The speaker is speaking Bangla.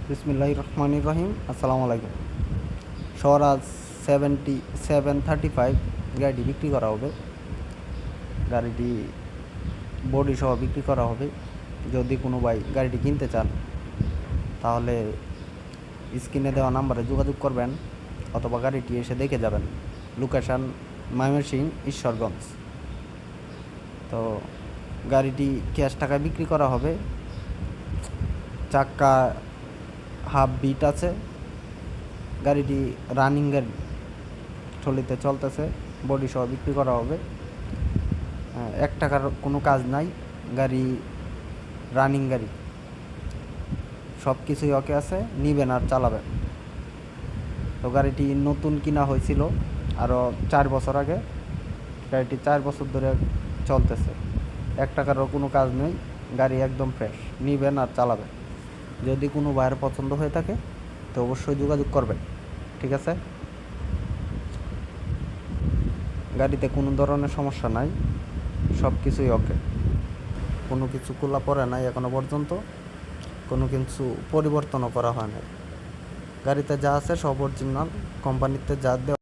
বিসমিল্লাহির রহমানির রহিম। আসসালামু আলাইকুম। স্বরাজ 735 গাড়িটি বিক্রি করা হবে। গাড়িটি বডি সহ বিক্রি করা হবে। যদি কোনো ভাই গাড়িটি কিনতে চান তাহলে স্ক্রিনে দেওয়া নাম্বারে যোগাযোগ করবেন অথবা গাড়িটি এসে দেখে যাবেন। লোকেশান ময়মনসিংহ ঈশ্বরগঞ্জ। তো গাড়িটি ক্যাশ টাকায় বিক্রি করা হবে। চাক্কা হাফ বিট আছে। গাড়িটি রানিং গাড়ি, ট্রলিতে চলতেছে। বডি সহ বিক্রি করা হবে। 1 টাকার কোনো কাজ নাই। গাড়ি রানিং গাড়ি, সব কিছুই ওকে আছে। নিবেন আর চালাবেন। তো গাড়িটি নতুন কিনা হয়েছিল আরও 4 বছর আগে। গাড়িটি 4 বছর ধরে চলতেছে। 1 টাকারও কোনো কাজ নেই। গাড়ি একদম ফ্রেশ। নিবেন আর চালাবেন। যদি কোনো ভাইয়ের পছন্দ হয়ে থাকে তো অবশ্যই যোগাযোগ করবেন। ঠিক আছে? গাড়িতে কোনো ধরনের সমস্যা নাই, সব কিছুই ওকে। কোনো কিছু খোলা পড়ে নাই এখনও পর্যন্ত। কোনো কিছু পরিবর্তনও করা হয় না। গাড়িতে যা আছে সব অরিজিনাল। কোম্পানিতে যা দেওয়া